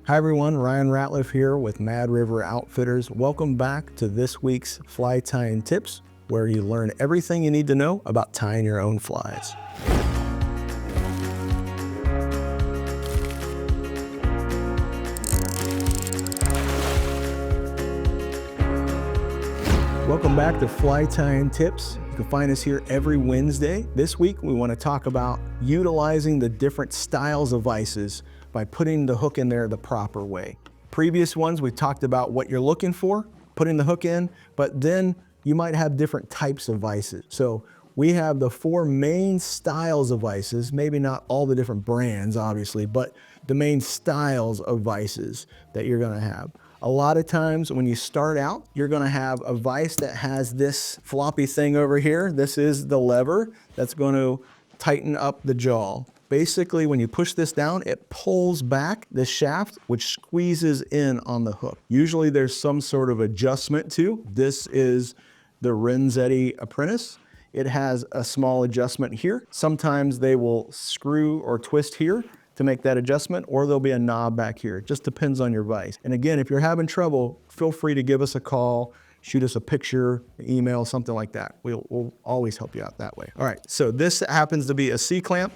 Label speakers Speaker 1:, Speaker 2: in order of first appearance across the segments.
Speaker 1: Hi everyone, Ryan Ratliff here with Mad River Outfitters. Welcome back to this week's Fly Tying Tips, where you learn everything you need to know about tying your own flies. Welcome back to Fly Tying Tips. You can find us here every Wednesday. This week we want to talk about utilizing the different styles of vices by putting the hook in there the proper way. Previous ones we talked about what you're looking for, putting the hook in, but then you might have different types of vices. So we have the 4 main styles of vices, maybe not all the different brands obviously, but the main styles of vices that you're gonna have. A lot of times when you start out, you're gonna have a vise that has this floppy thing over here. This is the lever that's gonna tighten up the jaw. Basically, when you push this down, it pulls back the shaft, which squeezes in on the hook. Usually there's some sort of adjustment too. This is the Renzetti Apprentice. It has a small adjustment here. Sometimes they will screw or twist here to make that adjustment, or there'll be a knob back here. It just depends on your vise. And again, if you're having trouble, feel free to give us a call, shoot us a picture, email, something like that. We'll always help you out that way. All right, so this happens to be a C-clamp.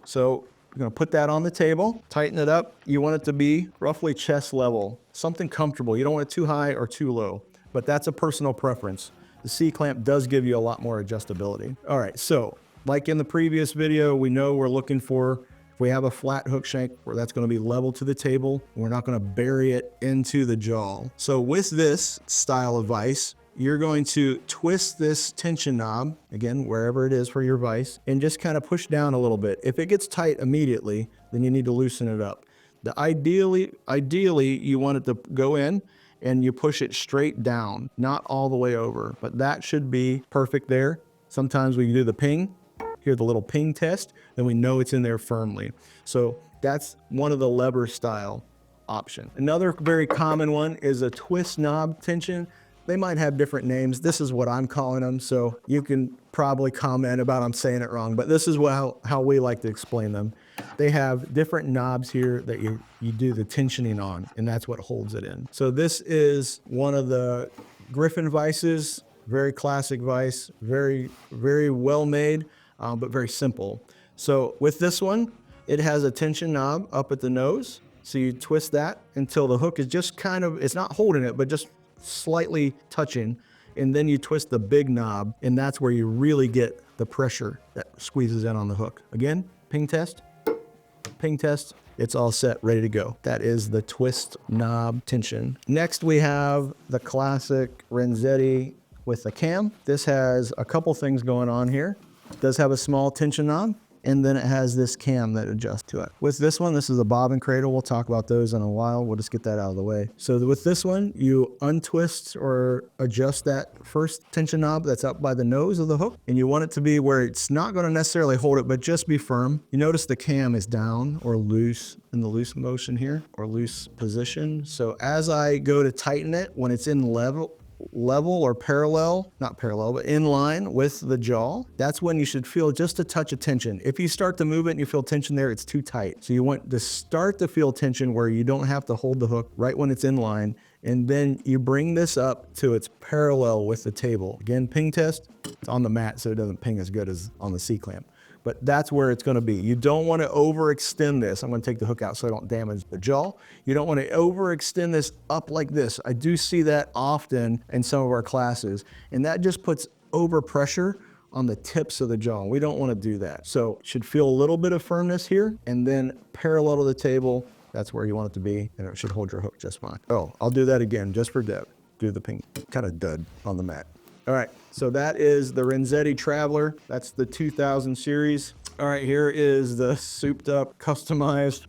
Speaker 1: So you're gonna put that on the table, tighten it up. You want it to be roughly chest level, something comfortable. You don't want it too high or too low, but that's a personal preference. The C-clamp does give you a lot more adjustability. All right, so like in the previous video, we know we're looking for, if we have a flat hook shank, where that's gonna be level to the table, we're not gonna bury it into the jaw. So with this style of vise, you're going to twist this tension knob, again, wherever it is for your vise, and just kind of push down a little bit. If it gets tight immediately, then you need to loosen it up. Ideally, you want it to go in and you push it straight down, not all the way over, but that should be perfect there. Sometimes we do the ping, hear the little ping test, then we know it's in there firmly. So that's one of the lever style options. Another very common one is a twist knob tension. They might have different names. This is what I'm calling them, so you can probably comment about I'm saying it wrong, but this is how we like to explain them. They have different knobs here that you do the tensioning on, and that's what holds it in. So this is one of the Griffin vices, very classic vice, very, very well made, but very simple. So with this one, it has a tension knob up at the nose. So you twist that until the hook is just kind of, it's not holding it, but just slightly touching, and then you twist the big knob, and that's where you really get the pressure that squeezes in on the hook. Again, ping test, it's all set, ready to go. That is the twist knob tension. Next we have the classic Renzetti with the cam. This has a couple things going on here. It does have a small tension knob, and then it has this cam that adjusts to it. With this one, this is a bobbin cradle. We'll talk about those in a while. We'll just get that out of the way. So with this one, you untwist or adjust that first tension knob that's up by the nose of the hook, and you want it to be where it's not gonna necessarily hold it, but just be firm. You notice the cam is down or loose in the loose motion here, or loose position. So as I go to tighten it, when it's in level or parallel, not parallel, but in line with the jaw, that's when you should feel just a touch of tension. If you start to move it and you feel tension there, it's too tight. So you want to start to feel tension where you don't have to hold the hook right when it's in line, and then you bring this up to its parallel with the table. Again, ping test, it's on the mat so it doesn't ping as good as on the C-clamp. But that's where it's gonna be. You don't wanna overextend this. I'm gonna take the hook out so I don't damage the jaw. You don't wanna overextend this up like this. I do see that often in some of our classes, and that just puts over pressure on the tips of the jaw. We don't wanna do that. So it should feel a little bit of firmness here, and then parallel to the table, that's where you want it to be, and it should hold your hook just fine. Oh, I'll do that again, just for Deb. Do the ping, kind of dud on the mat. All right, so that is the Renzetti Traveler. That's the 2000 series. All right, here is the souped up, customized,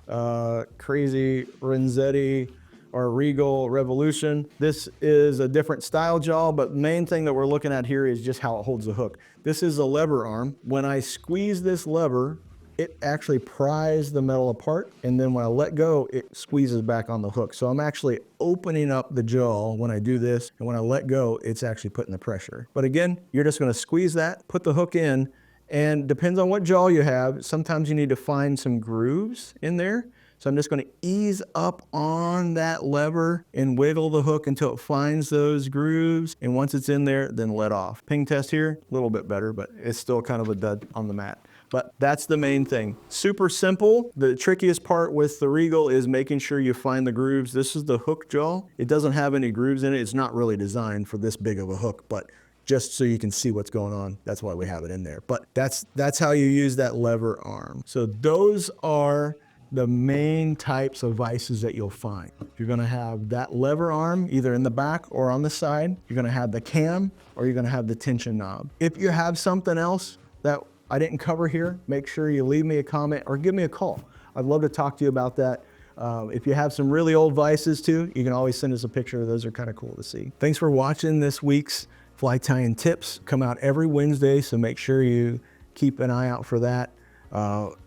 Speaker 1: crazy Renzetti or Regal Revolution. This is a different style jaw, but the main thing that we're looking at here is just how it holds the hook. This is a lever arm. When I squeeze this lever, it actually pries the metal apart, and then when I let go, it squeezes back on the hook. So I'm actually opening up the jaw when I do this, and when I let go, it's actually putting the pressure. But again, you're just gonna squeeze that, put the hook in, and depends on what jaw you have. Sometimes you need to find some grooves in there. So I'm just going to ease up on that lever and wiggle the hook until it finds those grooves. And once it's in there, then let off. Ping test here, a little bit better, but it's still kind of a dud on the mat. But that's the main thing. Super simple. The trickiest part with the Regal is making sure you find the grooves. This is the hook jaw. It doesn't have any grooves in it. It's not really designed for this big of a hook, but just so you can see what's going on, that's why we have it in there. But that's how you use that lever arm. So those are the main types of vices that you'll find. You're gonna have that lever arm either in the back or on the side. You're gonna have the cam or you're gonna have the tension knob. If you have something else that I didn't cover here, make sure you leave me a comment or give me a call. I'd love to talk to you about that. If you have some really old vices too, you can always send us a picture. Those are kind of cool to see. Thanks for watching this week's Fly Tying Tips. Come out every Wednesday, so make sure you keep an eye out for that.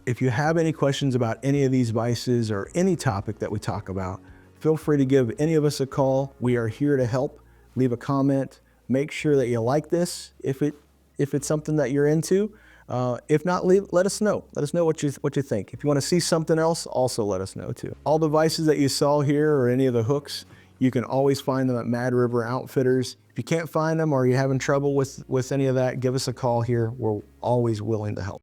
Speaker 1: If you have any questions about any of these vices or any topic that we talk about, feel free to give any of us a call. We are here to help. Leave a comment. Make sure that you like this if it's something that you're into. If not, let us know. Let us know what you think. If you want to see something else, also let us know too. All the vices that you saw here or any of the hooks, you can always find them at Mad River Outfitters. If you can't find them or you're having trouble with any of that, give us a call here. We're always willing to help.